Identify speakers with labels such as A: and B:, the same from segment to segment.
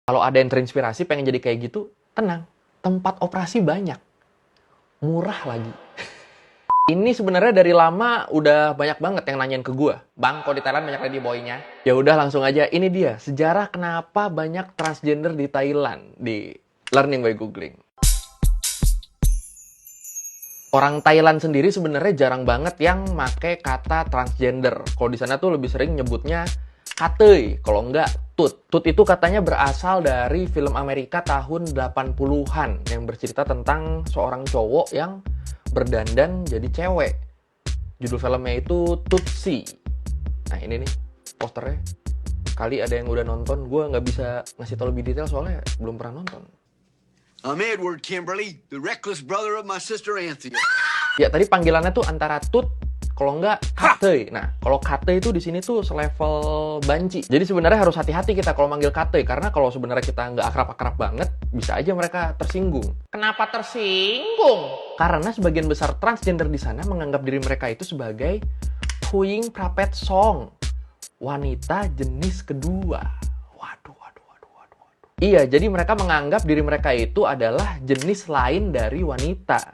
A: Kalau ada yang terinspirasi pengen jadi kayak gitu, tenang. Tempat operasi banyak. Murah lagi. Ini sebenarnya dari lama udah banyak banget yang nanyain ke gue. Bang, kok di Thailand banyak ladyboy-nya? Ya udah langsung aja. Ini dia, sejarah kenapa banyak transgender di Thailand. Di Learning by Googling. Orang Thailand sendiri sebenarnya jarang banget yang make kata transgender. Kalau di sana tuh lebih sering nyebutnya katei, kalau enggak tut. Tut itu katanya berasal dari film Amerika tahun 80-an yang bercerita tentang seorang cowok yang berdandan jadi cewek. Judul filmnya itu Tutsi. Nah ini nih posternya. Kali ada yang udah nonton, gue nggak bisa ngasih tau lebih detail soalnya belum pernah nonton.
B: I'm Edward Kimberly, the reckless brother of my sister Anthea.
A: Ya tadi panggilannya tuh antara tut, kalau enggak kate. Nah, kalau kate itu di sini tuh selevel banci. Jadi sebenarnya harus hati-hati kita kalau manggil kate, karena kalau sebenarnya kita nggak akrab-akrab banget, bisa aja mereka tersinggung. Kenapa tersinggung? Karena sebagian besar transgender di sana menganggap diri mereka itu sebagai Puing Prapet Song, wanita jenis kedua. Waduh. Iya, jadi mereka menganggap diri mereka itu adalah jenis lain dari wanita.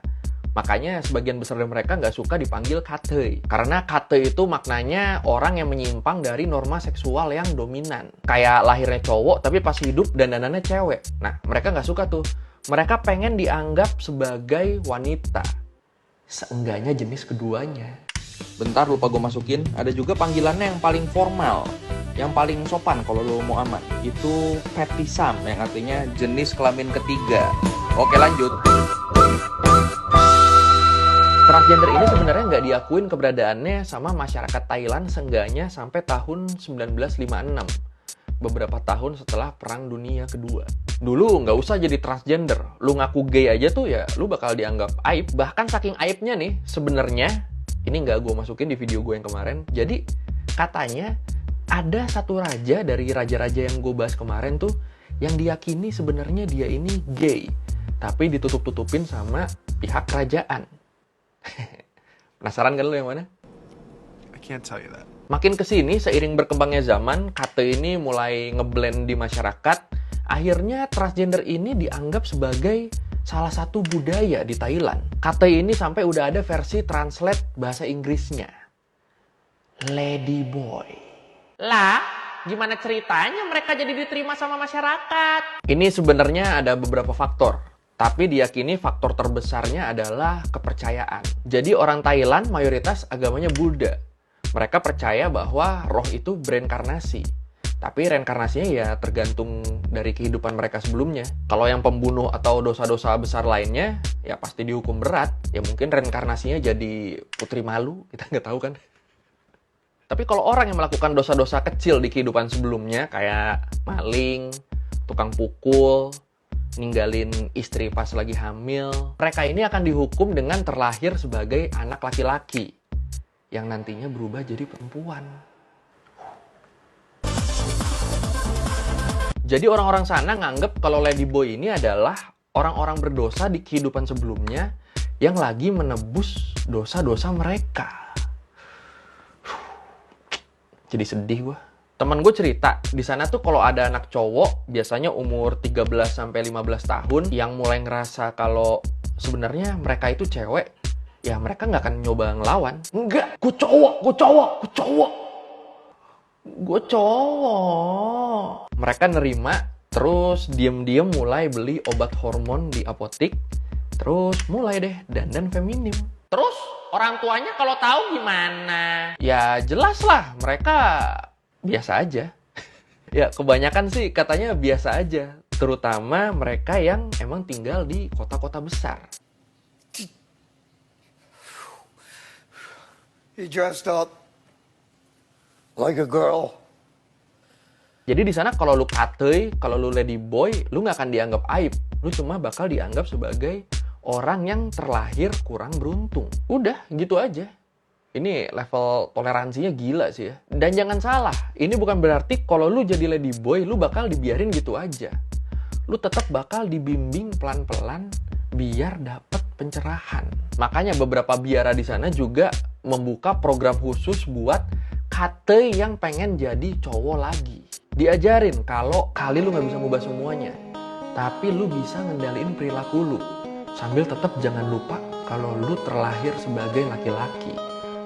A: Makanya sebagian besar dari mereka nggak suka dipanggil kate. Karena kate itu maknanya orang yang menyimpang dari norma seksual yang dominan. Kayak lahirnya cowok, tapi pas hidup dandanannya cewek. Nah, mereka nggak suka tuh. Mereka pengen dianggap sebagai wanita. Seenggaknya jenis keduanya. Bentar, lupa gue masukin. Ada juga panggilannya yang paling formal. Yang paling sopan kalau lo mau aman. Itu fetisam, yang artinya jenis kelamin ketiga. Oke, lanjut. Transgender ini sebenarnya nggak diakuin keberadaannya sama masyarakat Thailand seenggaknya sampai tahun 1956. Beberapa tahun setelah Perang Dunia Kedua. Dulu nggak usah jadi transgender. Lu ngaku gay aja tuh ya lu bakal dianggap aib. Bahkan saking aibnya nih, sebenarnya, ini nggak gue masukin di video gue yang kemarin. Jadi katanya ada satu raja dari raja-raja yang gue bahas kemarin tuh yang diyakini sebenarnya dia ini gay. Tapi ditutup-tutupin sama pihak kerajaan. Penasaran kan lu yang mana?
B: I can't tell you that.
A: Makin kesini, seiring berkembangnya zaman, kate ini mulai ngeblend di masyarakat. Akhirnya transgender ini dianggap sebagai salah satu budaya di Thailand. Kate ini sampai udah ada versi translate bahasa Inggrisnya. Ladyboy. Lah, gimana ceritanya mereka jadi diterima sama masyarakat? Ini sebenarnya ada beberapa faktor. Tapi diyakini faktor terbesarnya adalah kepercayaan. Jadi orang Thailand mayoritas agamanya Buddha. Mereka percaya bahwa roh itu bereinkarnasi. Tapi reinkarnasinya ya tergantung dari kehidupan mereka sebelumnya. Kalau yang pembunuh atau dosa-dosa besar lainnya, ya pasti dihukum berat. Ya mungkin reinkarnasinya jadi putri malu, kita nggak tahu kan. Tapi kalau orang yang melakukan dosa-dosa kecil di kehidupan sebelumnya, kayak maling, tukang pukul, ninggalin istri pas lagi hamil, mereka ini akan dihukum dengan terlahir sebagai anak laki-laki yang nantinya berubah jadi perempuan. Jadi orang-orang sana nganggep kalau ladyboy ini adalah orang-orang berdosa di kehidupan sebelumnya yang lagi menebus dosa-dosa mereka. Jadi sedih gue. Temen gue cerita, di sana tuh kalau ada anak cowok, biasanya umur 13-15 tahun, yang mulai ngerasa kalau sebenarnya mereka itu cewek, ya mereka nggak akan nyoba ngelawan. Enggak, gue cowok. Mereka nerima, terus diem-diem mulai beli obat hormon di apotik, terus mulai deh dandan feminim. Terus orang tuanya kalau tahu gimana? Ya jelas lah, mereka biasa aja. Ya kebanyakan sih katanya biasa aja. Terutama mereka yang emang tinggal di kota-kota besar.
B: He dressed up like a girl.
A: Jadi di sana kalau lu katei, kalau lu ladyboy, lu nggak akan dianggap aib. Lu cuma bakal dianggap sebagai orang yang terlahir kurang beruntung. Udah, gitu aja. Ini level toleransinya gila sih ya. Dan jangan salah, ini bukan berarti kalau lu jadi ladyboy, lu bakal dibiarin gitu aja. Lu tetap bakal dibimbing pelan-pelan biar dapet pencerahan. Makanya beberapa biara di sana juga membuka program khusus buat kate yang pengen jadi cowok lagi. Diajarin kalau kali lu nggak bisa ngubah semuanya, tapi lu bisa ngendaliin perilaku lu. Sambil tetap jangan lupa kalau lu terlahir sebagai laki-laki,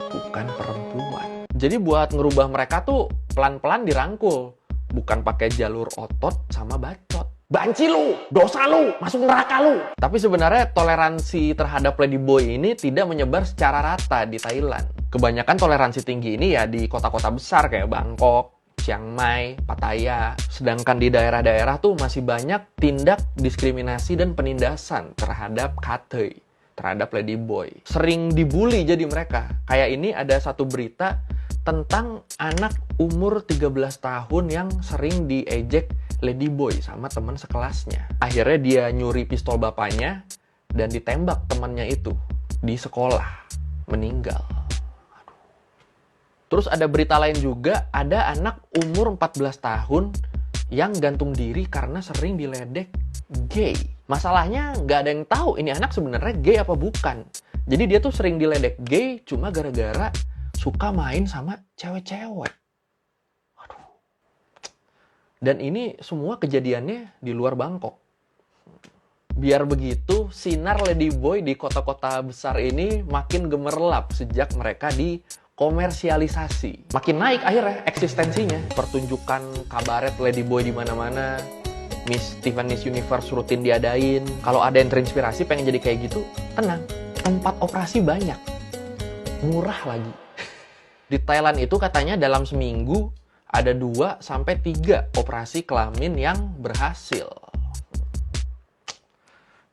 A: bukan perempuan. Jadi buat ngerubah mereka tuh pelan-pelan dirangkul, bukan pakai jalur otot sama bacot. Banci lu, dosa lu, masuk neraka lu. Tapi sebenarnya toleransi terhadap ladyboy ini tidak menyebar secara rata di Thailand. Kebanyakan toleransi tinggi ini ya di kota-kota besar kayak Bangkok, Chiang Mai, Pattaya. Sedangkan di daerah-daerah tuh masih banyak tindak diskriminasi dan penindasan terhadap katoi, terhadap ladyboy. Sering dibully jadi mereka. Kayak ini ada satu berita tentang anak umur 13 tahun yang sering diejek ladyboy sama teman sekelasnya. Akhirnya dia nyuri pistol bapaknya dan ditembak temannya itu di sekolah. Meninggal. Terus ada berita lain juga, ada anak umur 14 tahun yang gantung diri karena sering diledek gay. Masalahnya nggak ada yang tahu ini anak sebenarnya gay apa bukan. Jadi dia tuh sering diledek gay cuma gara-gara suka main sama cewek-cewek. Waduh. Dan ini semua kejadiannya di luar Bangkok. Biar begitu, sinar ladyboy di kota-kota besar ini makin gemerlap sejak mereka dikomersialisasi. Makin naik akhirnya eksistensinya. Pertunjukan kabaret ladyboy di mana-mana. Miss Tiffany's Universe rutin diadain. Kalau ada yang terinspirasi pengen jadi kayak gitu, tenang. Tempat operasi banyak. Murah lagi. Di Thailand itu katanya dalam seminggu ada 2-3 operasi kelamin yang berhasil.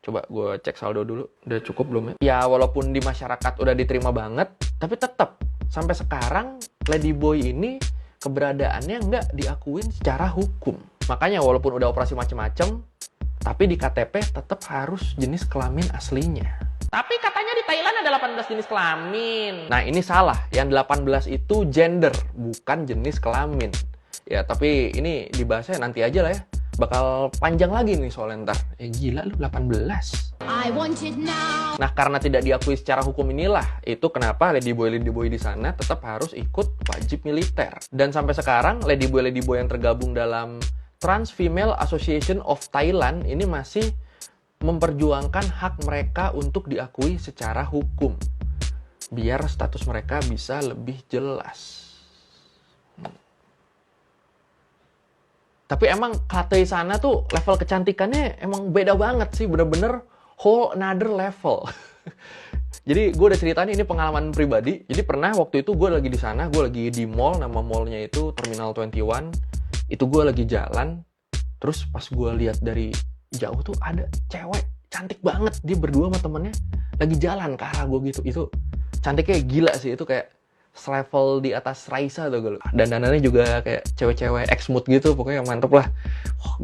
A: Coba gue cek saldo dulu. Udah cukup belum ya? Ya walaupun di masyarakat udah diterima banget, tapi tetap sampai sekarang ladyboy ini keberadaannya nggak diakuin secara hukum. Makanya walaupun udah operasi macem-macem, tapi di KTP tetap harus jenis kelamin aslinya. Tapi katanya di Thailand ada 18 jenis kelamin. Nah ini salah, yang 18 itu gender, bukan jenis kelamin. Ya tapi ini dibahasnya nanti aja lah ya. Bakal panjang lagi nih soalnya ntar. Gila lu 18. I want it now. Nah karena tidak diakui secara hukum inilah, itu kenapa ladyboy di sana tetap harus ikut wajib militer. Dan sampai sekarang ladyboy yang tergabung dalam Trans Female Association of Thailand ini masih memperjuangkan hak mereka untuk diakui secara hukum. Biar status mereka bisa lebih jelas. Tapi emang katoi sana tuh level kecantikannya emang beda banget sih. Bener-bener whole another level. Jadi gue udah ceritain ini pengalaman pribadi. Jadi pernah waktu itu gue lagi di sana, gue lagi di mall, nama mallnya itu Terminal 21. Itu gue lagi jalan, terus pas gue lihat dari jauh tuh ada cewek cantik banget, dia berdua sama temennya lagi jalan ke arah gue gitu. Itu cantiknya gila sih, itu kayak selevel di atas Raisa tuh gue. Dan dandannya juga kayak cewek-cewek ex-mood gitu, pokoknya mantep lah.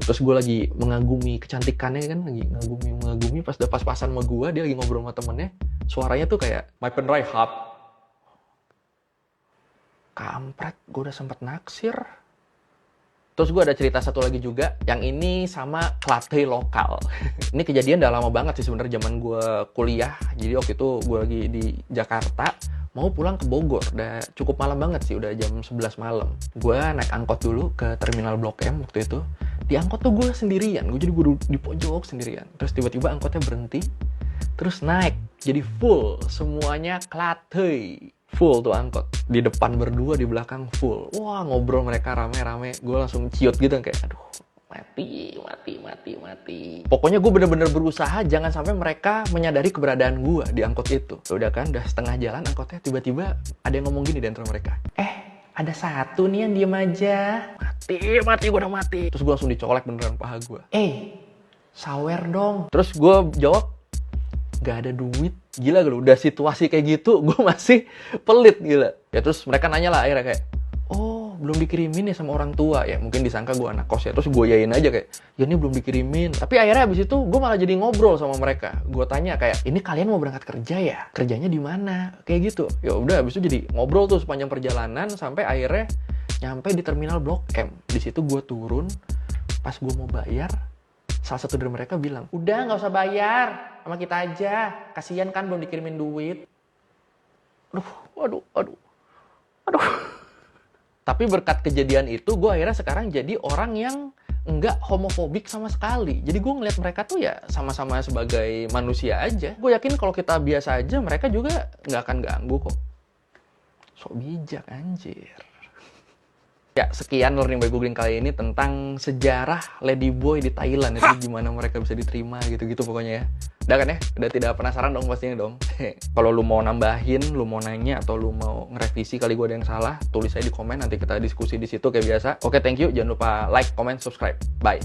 A: Terus gue lagi mengagumi kecantikannya kan, lagi mengagumi pas udah pas-pasan sama gue, dia lagi ngobrol sama temennya, suaranya tuh kayak my penrai hub. Kampret, gue udah sempet naksir. Terus gue ada cerita satu lagi juga, yang ini sama klate lokal. Ini kejadian udah lama banget sih sebenarnya, zaman gue kuliah. Jadi waktu itu gue lagi di Jakarta, mau pulang ke Bogor. Udah cukup malam banget sih, udah jam 11 malam. Gue naik angkot dulu ke Terminal Blok M waktu itu. Di angkot tuh gue sendirian, jadi gue di pojok sendirian. Terus tiba-tiba angkotnya berhenti, terus naik. Jadi full, semuanya klate. Full tuh angkot. Di depan berdua, di belakang full. Wah, ngobrol mereka rame-rame. Gue langsung ciut gitu kayak, aduh, mati. Pokoknya gue bener-bener berusaha jangan sampai mereka menyadari keberadaan gue di angkot itu. Udah kan, udah setengah jalan angkotnya, tiba-tiba ada yang ngomong gini di antara mereka. Ada satu nih yang diem aja. Mati, gue udah mati. Terus gue langsung dicolek beneran paha gue. Sawer dong. Terus gue jawab, gak ada duit. Gila gue, udah situasi kayak gitu gue masih pelit, gila. Ya terus mereka nanya lah akhirnya kayak, oh belum dikirimin ya sama orang tua. Ya mungkin disangka gue anak kos ya. Terus gue yain aja kayak, ya ini belum dikirimin. Tapi akhirnya abis itu gue malah jadi ngobrol sama mereka. Gue tanya kayak, ini kalian mau berangkat kerja ya? Kerjanya di mana? Kayak gitu. Ya udah abis itu jadi ngobrol tuh sepanjang perjalanan sampai akhirnya nyampe di Terminal Blok M. Di situ gue turun, pas gue mau bayar, salah satu dari mereka bilang, udah nggak usah bayar, sama kita aja. Kasian kan belum dikirimin duit. Aduh. Tapi berkat kejadian itu, gue akhirnya sekarang jadi orang yang nggak homofobik sama sekali. Jadi gue ngeliat mereka tuh ya sama-sama sebagai manusia aja. Gue yakin kalau kita biasa aja, mereka juga nggak akan ganggu kok. Sok bijak anjir. Ya, sekian learning by googling kali ini tentang sejarah ladyboy di Thailand. Itu gimana mereka bisa diterima gitu-gitu pokoknya ya. Udah kan ya? Udah tidak penasaran dong pastinya dong. Kalau lu mau nambahin, lu mau nanya, atau lu mau ngerevisi kali gue ada yang salah, tulis aja di komen, nanti kita diskusi di situ kayak biasa. Oke, thank you. Jangan lupa like, comment, subscribe. Bye.